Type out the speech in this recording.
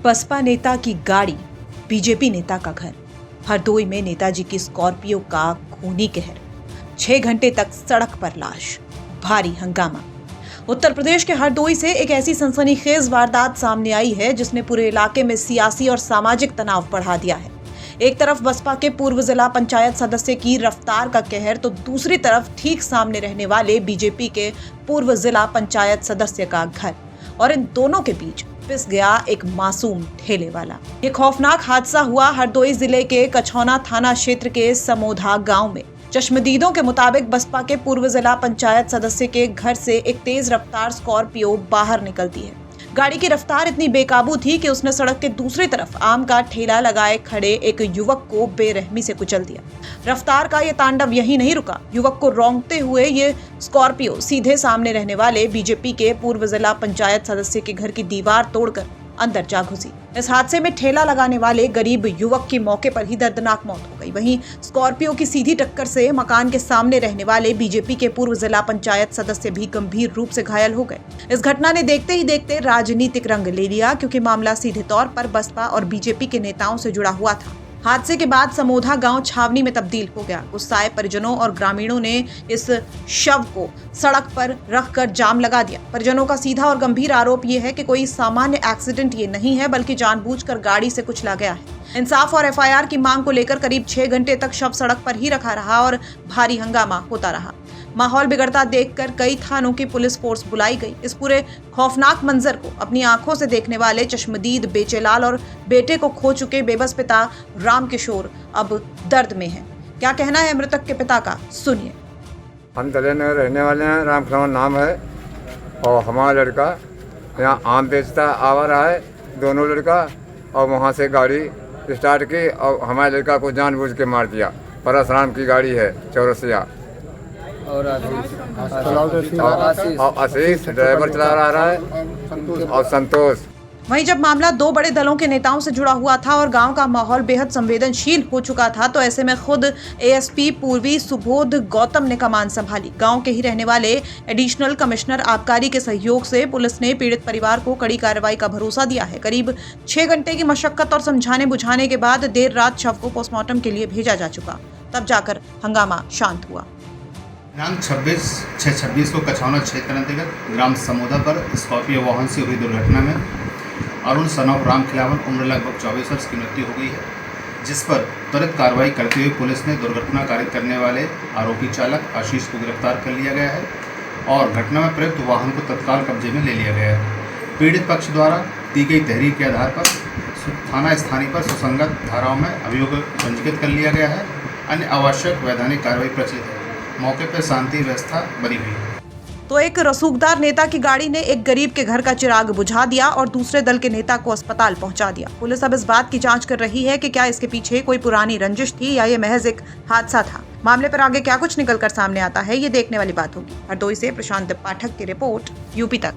बसपा नेता की गाड़ी, बीजेपी नेता का घर। हरदोई में नेताजी की स्कॉर्पियो का खूनी कहर। 6 घंटे तक सड़क पर लाश, भारी हंगामा। उत्तर प्रदेश के हरदोई से एक ऐसी सनसनीखेज वारदात सामने आई है जिसने पूरे इलाके में सियासी और सामाजिक तनाव बढ़ा दिया है। एक तरफ बसपा के पूर्व जिला पंचायत सदस्य की रफ्तार का कहर, तो दूसरी तरफ ठीक सामने रहने वाले बीजेपी के पूर्व जिला पंचायत सदस्य का घर, और इन दोनों के बीच पिस गया एक मासूम ठेले वाला। ये खौफनाक हादसा हुआ हरदोई जिले के कछौना थाना क्षेत्र के समोधा गांव में। चश्मदीदों के मुताबिक बसपा के पूर्व जिला पंचायत सदस्य के घर से एक तेज रफ्तार स्कॉर्पियो बाहर निकलती है। गाड़ी की रफ्तार इतनी बेकाबू थी कि उसने सड़क के दूसरी तरफ आम का ठेला लगाए खड़े एक युवक को बेरहमी से कुचल दिया। रफ्तार का ये तांडव यहीं नहीं रुका। युवक को रौंदते हुए ये स्कॉर्पियो सीधे सामने रहने वाले बीजेपी के पूर्व जिला पंचायत सदस्य के घर की दीवार तोड़कर अंदर जा घुसी। इस हादसे में ठेला लगाने वाले गरीब युवक की मौके पर ही दर्दनाक मौत हो गई। वहीं स्कॉर्पियो की सीधी टक्कर से मकान के सामने रहने वाले बीजेपी के पूर्व जिला पंचायत सदस्य भी गंभीर रूप से घायल हो गए। इस घटना ने देखते ही देखते राजनीतिक रंग ले लिया, क्योंकि मामला सीधे तौर पर बसपा और बीजेपी के नेताओं से जुड़ा हुआ था। हादसे के बाद समोधा गांव छावनी में तब्दील हो गया। गुस्साए परिजनों और ग्रामीणों ने इस शव को सड़क पर रखकर जाम लगा दिया। परिजनों का सीधा और गंभीर आरोप ये है कि कोई सामान्य एक्सीडेंट ये नहीं है, बल्कि जानबूझकर गाड़ी से कुचला गया है। इंसाफ और एफआईआर की मांग को लेकर करीब 6 घंटे तक शव सड़क पर ही रखा रहा और भारी हंगामा होता रहा। माहौल बिगड़ता देखकर कई थानों की पुलिस फोर्स बुलाई गई। इस पूरे खौफनाक मंजर को अपनी आंखों से देखने वाले चश्मदीद बेचेलाल और बेटे को खो चुके बेबस पिता राम किशोर अब दर्द में हैं। क्या कहना है मृतक के पिता का, सुनिए। हम दले में रहने वाले हैं, राम किशोर नाम है, और हमारा लड़का यहाँ आम बेचता आवा रहा है, दोनों लड़का, और वहाँ से गाड़ी स्टार्ट की और हमारे लड़का को जानबूझ के मार दिया। परशुराम की गाड़ी है, चौरसिया, और आशीष ड्राइवर चला रहा है, और संतोष। वहीं जब मामला 2 बड़े दलों के नेताओं से जुड़ा हुआ था और गांव का माहौल बेहद संवेदनशील हो चुका था, तो ऐसे में खुद एएसपी पूर्वी सुबोध गौतम ने कमान संभाली। गांव के ही रहने वाले एडिशनल कमिश्नर आबकारी के सहयोग से पुलिस ने पीड़ित परिवार को कड़ी कार्रवाई का भरोसा दिया है। करीब 6 घंटे की मशक्कत और समझाने बुझाने के बाद देर रात शव को पोस्टमार्टम के लिए भेजा जा चुका, तब जाकर हंगामा शांत हुआ। दिनांक 26/6/26 को कछौना क्षेत्र अंतर्गत ग्राम समोधा पर स्कॉर्पियो वाहन से हुई दुर्घटना में अरुण सनौफ राम खिलावन उम्र लगभग 24 वर्ष की मृत्यु हो गई है, जिस पर त्वरित कार्रवाई करते हुए पुलिस ने दुर्घटना कारित करने वाले आरोपी चालक आशीष को गिरफ्तार कर लिया गया है और घटना में प्रयुक्त वाहन को तत्काल कब्जे में ले लिया गया है। पीड़ित पक्ष द्वारा दी गई तहरीर के आधार पर थाना स्थानीय पर सुसंगत धाराओं में अभियोग पंजीकृत कर लिया गया है। अन्य आवश्यक वैधानिक कार्रवाई प्रचलित है। मौके पर शांति व्यवस्था बनी हुई है। तो एक रसूखदार नेता की गाड़ी ने एक गरीब के घर का चिराग बुझा दिया और दूसरे दल के नेता को अस्पताल पहुंचा दिया। पुलिस अब इस बात की जांच कर रही है कि क्या इसके पीछे कोई पुरानी रंजिश थी या ये महज एक हादसा था। मामले पर आगे क्या कुछ निकलकर सामने आता है, ये देखने वाली बात होगी। हरदोई से प्रशांत पाठक की रिपोर्ट, यूपी तक।